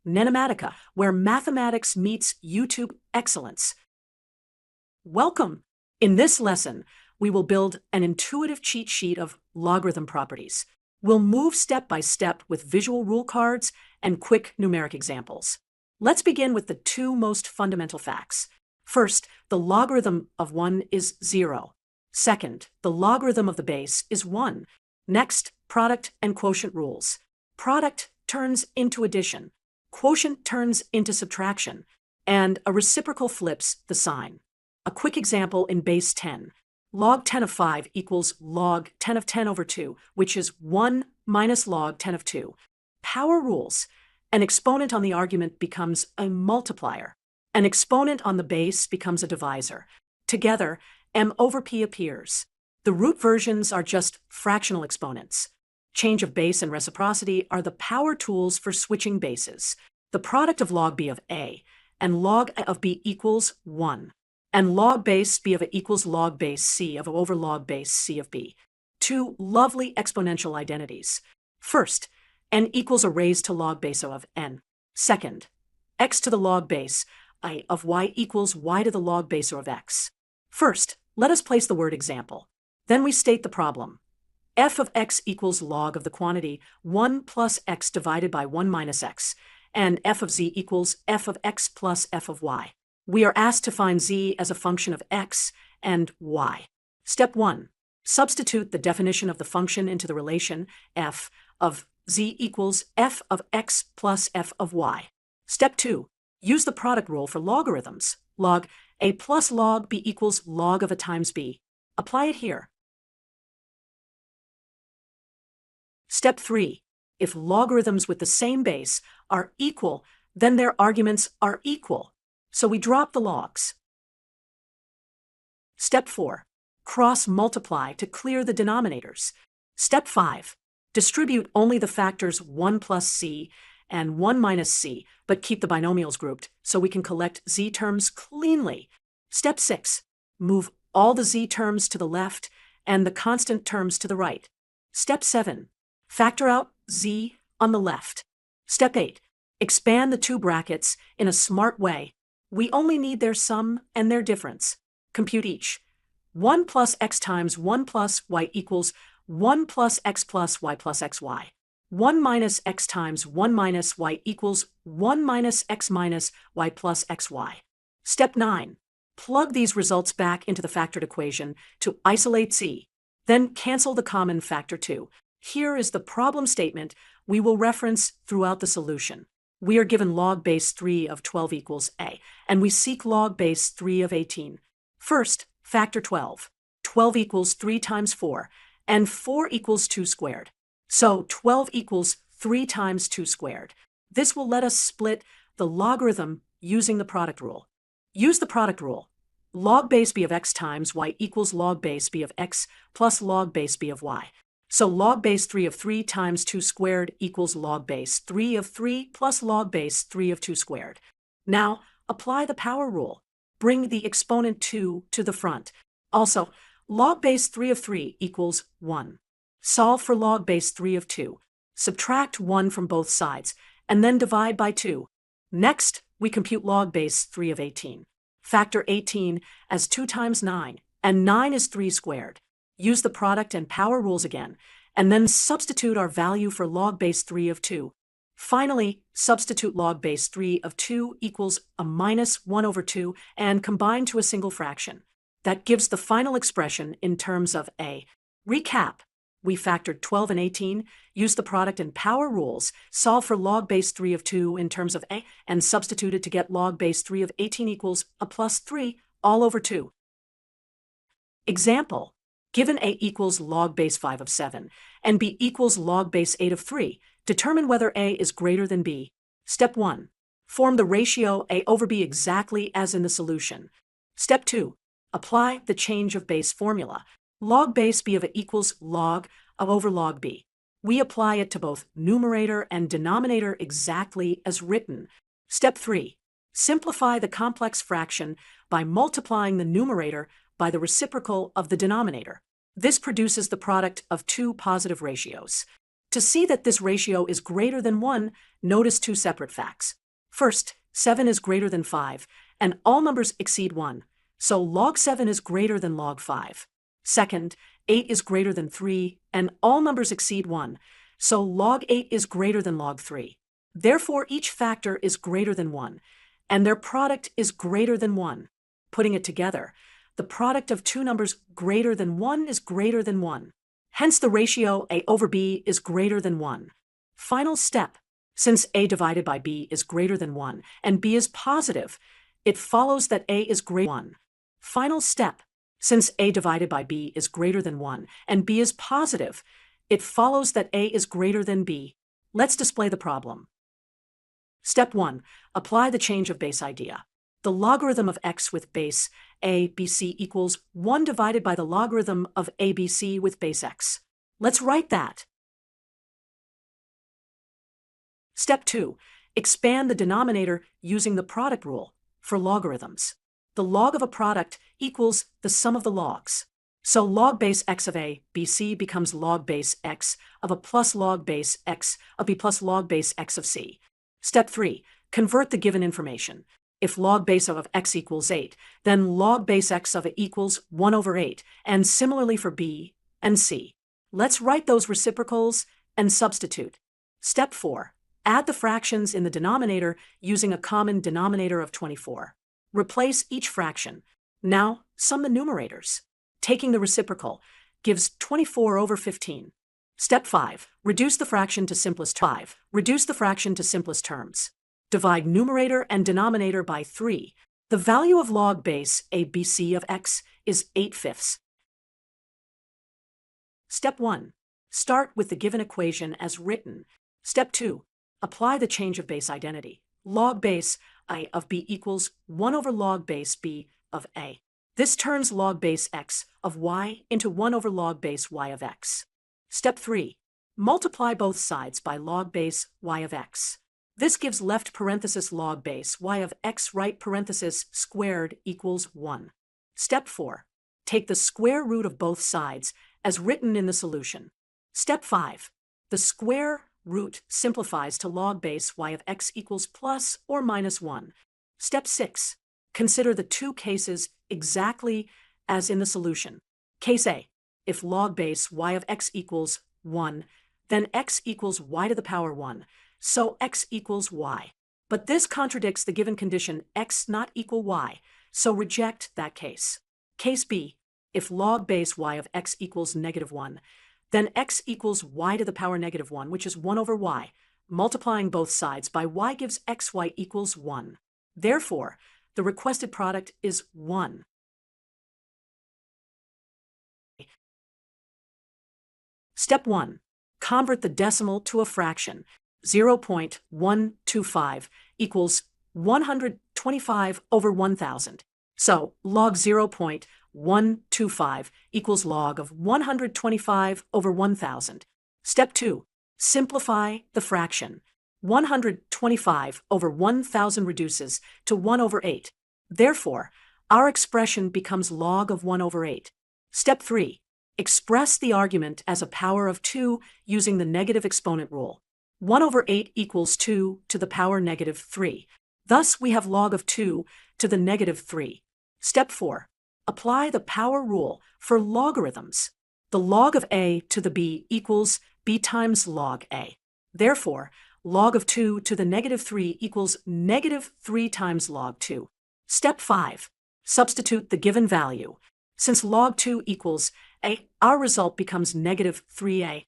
NENOMATICA, where mathematics meets YouTube excellence. Welcome! In this lesson, we will build an intuitive cheat sheet of logarithm properties. We'll move step by step with visual rule cards and quick numeric examples. Let's begin with the two most fundamental facts. First, the logarithm of 1 is 0. Second, the logarithm of the base is 1. Next, product and quotient rules. Product turns into addition. Quotient turns into subtraction, and a reciprocal flips the sign. A quick example in base 10. Log 10 of 5 equals log 10 of 10 over 2, which is 1 minus log 10 of 2. Power rules. An exponent on the argument becomes a multiplier. An exponent on the base becomes a divisor. Together, m over p appears. The root versions are just fractional exponents. Change of base and reciprocity are the power tools for switching bases. The product of log b of a and log of b equals 1. And log base b of a equals log base c of a over log base c of b. Two lovely exponential identities. First, n equals a raised to log base of n. Second, x to the log base I of y equals y to the log base of x. First, let us place the word example. Then we state the problem. F of x equals log of the quantity 1 plus x divided by 1 minus x, and f of z equals f of x plus f of y. We are asked to find z as a function of x and y. Step 1. Substitute the definition of the function into the relation f of z equals f of x plus f of y. Step 2. Use the product rule for logarithms. Log a plus log b equals log of a times b. Apply it here. Step 3. If logarithms with the same base are equal, then their arguments are equal. So we drop the logs. Step 4. Cross-multiply to clear the denominators. Step 5. Distribute only the factors 1 plus c and 1 minus c, but keep the binomials grouped so we can collect z terms cleanly. Step 6. Move all the z terms to the left and the constant terms to the right. Step 7. Factor out z on the left. Step 8. Expand the two brackets in a smart way. We only need their sum and their difference. Compute each. 1 plus x times 1 plus y equals 1 plus x plus y plus xy. 1 minus x times 1 minus y equals 1 minus x minus y plus xy. Step 9. Plug these results back into the factored equation to isolate z. Then cancel the common factor 2. Here is the problem statement we will reference throughout the solution. We are given log base 3 of 12 equals a, and we seek log base 3 of 18. First, factor 12. 12 equals 3 times 4, and 4 equals 2 squared. So 12 equals 3 times 2 squared. This will let us split the logarithm using the product rule. Use the product rule. Log base b of x times y equals log base b of x plus log base b of y. So log base 3 of 3 times 2 squared equals log base 3 of 3 plus log base 3 of 2 squared. Now, apply the power rule. Bring the exponent 2 to the front. Also, log base 3 of 3 equals 1. Solve for log base 3 of 2. Subtract 1 from both sides, and then divide by 2. Next, we compute log base 3 of 18. Factor 18 as 2 times 9, and 9 is 3 squared. Use the product and power rules again, and then substitute our value for log base 3 of 2. Finally, substitute log base 3 of 2 equals a minus 1 over 2 and combine to a single fraction. That gives the final expression in terms of a. Recap. We factored 12 and 18, used the product and power rules, solve for log base 3 of 2 in terms of a, and substituted to get log base 3 of 18 equals a plus 3 all over 2. Example. Given a equals log base 5 of 7, and b equals log base 8 of 3, determine whether a is greater than b. Step 1. Form the ratio a over b exactly as in the solution. Step 2. Apply the change of base formula. Log base b of a equals log of over log b. We apply it to both numerator and denominator exactly as written. Step 3. Simplify the complex fraction by multiplying the numerator by the reciprocal of the denominator. This produces the product of two positive ratios. To see that this ratio is greater than 1, notice two separate facts. First, 7 is greater than 5, and all numbers exceed 1, so log 7 is greater than log 5. Second, 8 is greater than 3, and all numbers exceed 1, so log 8 is greater than log 3. Therefore, each factor is greater than 1, and their product is greater than 1. Putting it together, the product of two numbers greater than 1 is greater than 1. Hence, the ratio a over b is greater than 1. Final step. Since a divided by b is greater than 1 and b is positive, it follows that a is greater than 1. Final step. Since a divided by b is greater than 1 and b is positive, it follows that a is greater than b. Let's display the problem. Step 1. Apply the change of base idea. The logarithm of x with base abc equals 1 divided by the logarithm of abc with base x. Let's write that. Step 2. Expand the denominator using the product rule for logarithms. The log of a product equals the sum of the logs. So log base x of a bc becomes log base x of a plus log base x of b plus log base x of c. Step 3. Convert the given information. If log base of x equals 8, then log base x of it equals 1 over 8, and similarly for b and c. Let's write those reciprocals and substitute. Step 4. Add the fractions in the denominator using a common denominator of 24. Replace each fraction. Now, sum the numerators. Taking the reciprocal gives 24 over 15. Step 5. Reduce the fraction to simplest terms. Divide numerator and denominator by 3. The value of log base abc of x is 8/5. Step 1. Start with the given equation as written. Step 2. Apply the change of base identity. Log base a of b equals 1 over log base b of a. This turns log base x of y into 1 over log base y of x. Step 3. Multiply both sides by log base y of x. This gives left parenthesis log base y of x right parenthesis squared equals 1. Step 4. Take the square root of both sides as written in the solution. Step 5. The square root simplifies to log base y of x equals plus or minus 1. Step 6. Consider the two cases exactly as in the solution. Case A. If log base y of x equals 1, then x equals y to the power 1. So x equals y. But this contradicts the given condition x not equal y, so reject that case. Case B. If log base y of x equals negative 1, then x equals y to the power negative 1, which is 1 over y. Multiplying both sides by y gives xy equals 1. Therefore, the requested product is 1. Step 1. Convert the decimal to a fraction. 0.125 equals 125 over 1,000. So log 0.125 equals log of 125 over 1,000. Step 2. Simplify the fraction. 125 over 1,000 reduces to 1 over 8. Therefore, our expression becomes log of 1 over 8. Step 3. Express the argument as a power of 2 using the negative exponent rule. 1 over 8 equals 2 to the power negative 3. Thus, we have log of 2 to the negative 3. Step 4. Apply the power rule for logarithms. The log of a to the b equals b times log a. Therefore, log of 2 to the negative 3 equals negative 3 times log 2. Step 5. Substitute the given value. Since log 2 equals a, our result becomes negative 3a.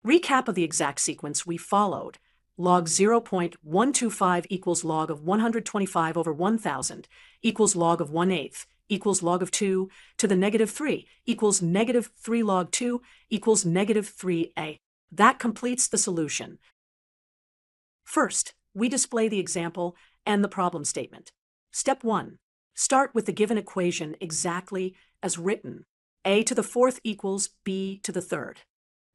Recap of the exact sequence we followed. Log 0.125 equals log of 125 over 1,000 equals log of 1/8 equals log of 2 to the negative 3 equals negative 3 log 2 equals negative 3a. That completes the solution. First, we display the example and the problem statement. Step 1. Start with the given equation exactly as written. A to the 4th equals b to the 3rd.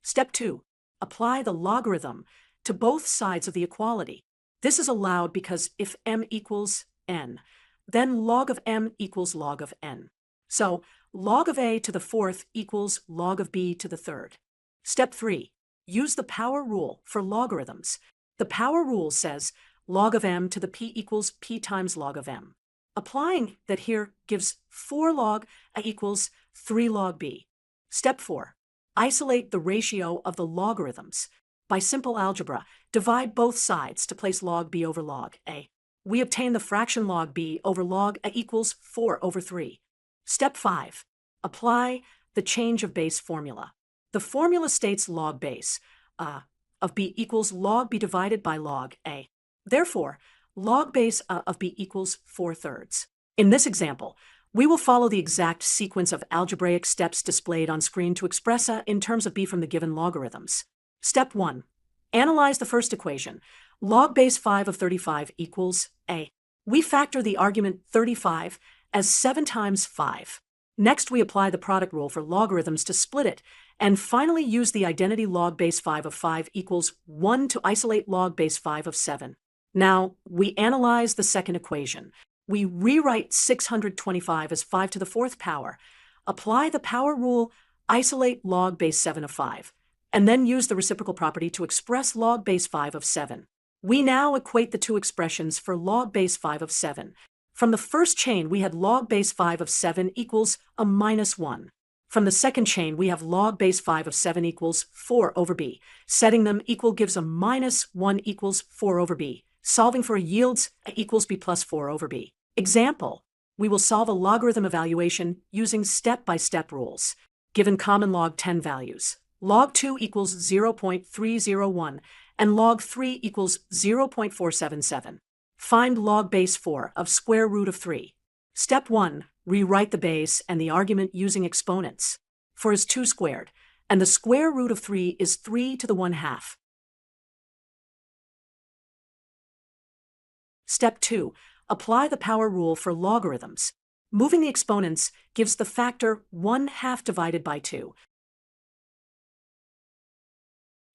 Step 2. Apply the logarithm to both sides of the equality. This is allowed because if m equals n, then log of m equals log of n. So log of a to the 4th equals log of b to the 3rd. Step 3. use the power rule for logarithms. The power rule says log of m to the p equals p times log of m. Applying that here gives 4 log a equals 3 log b. Step 4. Isolate the ratio of the logarithms. By simple algebra, divide both sides to place log b over log a. We obtain the fraction log b over log a equals 4 over 3. Step 5. Apply the change of base formula. The formula states log base of b equals log b divided by log a. Therefore, log base of b equals 4/3. In this example, we will follow the exact sequence of algebraic steps displayed on screen to express a in terms of b from the given logarithms. Step 1. Analyze the first equation. Log base 5 of 35 equals a. We factor the argument 35 as 7 times 5. Next, we apply the product rule for logarithms to split it, and finally use the identity log base 5 of 5 equals 1 to isolate log base 5 of 7. Now, we analyze the second equation. We rewrite 625 as 5 to the 4th power, apply the power rule, isolate log base 7 of 5, and then use the reciprocal property to express log base 5 of 7. We now equate the two expressions for log base 5 of 7. From the first chain, we had log base 5 of 7 equals a minus 1. From the second chain, we have log base 5 of 7 equals 4 over b. Setting them equal gives a minus 1 equals 4 over b. Solving for a yields a equals b plus 4 over b. Example, we will solve a logarithm evaluation using step-by-step rules. Given common log 10 values, log 2 equals 0.301 and log 3 equals 0.477. Find log base 4 of square root of 3. Step 1. Rewrite the base and the argument using exponents. 4 is 2 squared, and the square root of 3 is 3 to the 1/2. Step 2. Apply the power rule for logarithms. Moving the exponents gives the factor 1/2 divided by 2.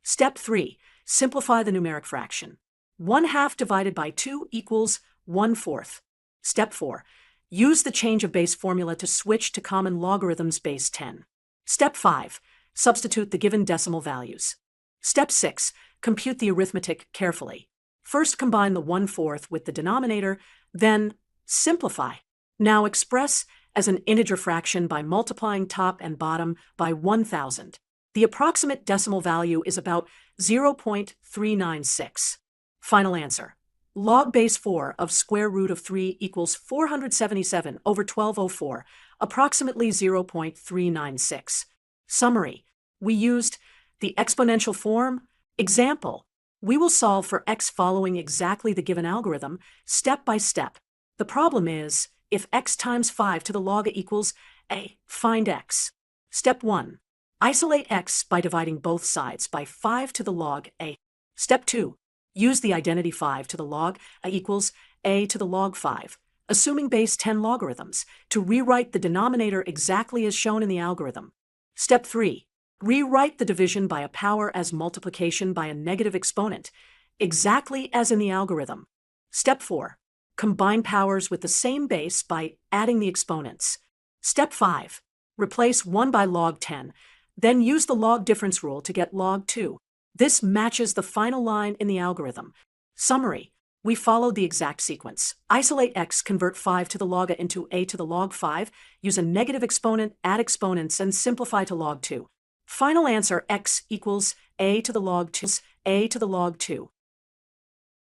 Step 3. Simplify the numeric fraction. 1/2 divided by 2 equals 1/4. Step 4. Use the change of base formula to switch to common logarithms base 10. Step 5. Substitute the given decimal values. Step 6. Compute the arithmetic carefully. First combine the 1/4 with the denominator, then simplify. Now express as an integer fraction by multiplying top and bottom by 1000. The approximate decimal value is about 0.396. Final answer. Log base 4 of square root of 3 equals 477 over 1204, approximately 0.396. Summary. We used the exponential form. Example. We will solve for x following exactly the given algorithm, step by step. The problem is, if x times 5 to the log a equals a, find x. Step 1. Isolate x by dividing both sides by 5 to the log a. Step 2. Use the identity 5 to the log a equals a to the log 5, assuming base 10 logarithms, to rewrite the denominator exactly as shown in the algorithm. Step 3. Rewrite the division by a power as multiplication by a negative exponent, exactly as in the algorithm. Step 4. Combine powers with the same base by adding the exponents. Step 5. Replace 1 by log 10, then use the log difference rule to get log 2. This matches the final line in the algorithm. Summary. We followed the exact sequence. Isolate x, convert 5 to the log a into a to the log 5, use a negative exponent, add exponents, and simplify to log 2. Final answer, x equals a to the log 2, a to the log 2.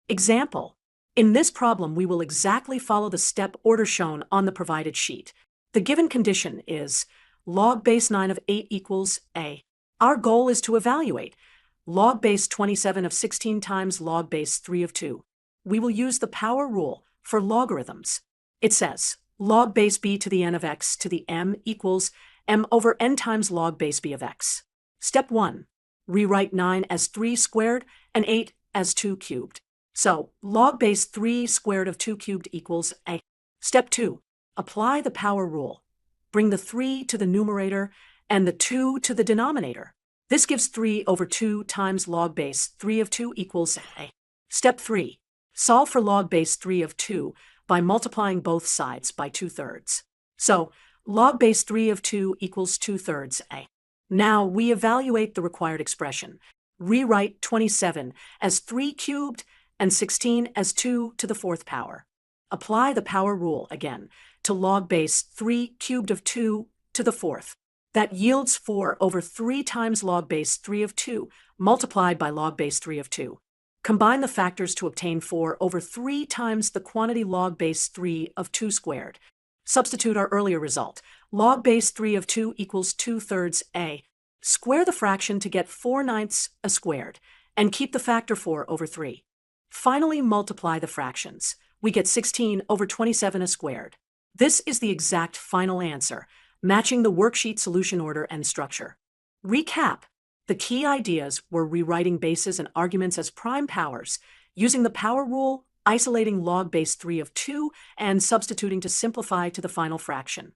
Example. In this problem, we will exactly follow the step order shown on the provided sheet. The given condition is log base 9 of 8 equals a. Our goal is to evaluate log base 27 of 16 times log base 3 of 2. We will use the power rule for logarithms. It says log base b to the n of x to the m equals m over n times log base b of x. Step 1. Rewrite 9 as 3 squared and 8 as 2 cubed. So log base 3 squared of 2 cubed equals a. Step 2. Apply the power rule. Bring the 3 to the numerator and the 2 to the denominator. This gives 3 over 2 times log base 3 of 2 equals a. Step 3. Solve for log base 3 of 2 by multiplying both sides by 2/3. So log base 3 of 2 equals 2/3 a. Now we evaluate the required expression. Rewrite 27 as 3 cubed and 16 as 2 to the 4th power. Apply the power rule again to log base 3 cubed of 2 to the 4th. That yields 4 over 3 times log base 3 of 2 multiplied by log base 3 of 2. Combine the factors to obtain 4 over 3 times the quantity log base 3 of 2 squared. Substitute our earlier result. Log base 3 of 2 equals 2/3 a. Square the fraction to get 4/9 a squared, and keep the factor 4 over 3. Finally, multiply the fractions. We get 16 over 27 a squared. This is the exact final answer, matching the worksheet solution order and structure. Recap. The key ideas were rewriting bases and arguments as prime powers, using the power rule, isolating log base 3 of 2, and substituting to simplify to the final fraction.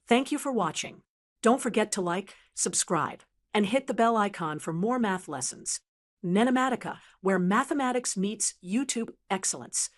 Thank you for watching. Don't forget to like, subscribe, and hit the bell icon for more math lessons. NENOMATICA, where mathematics meets YouTube excellence.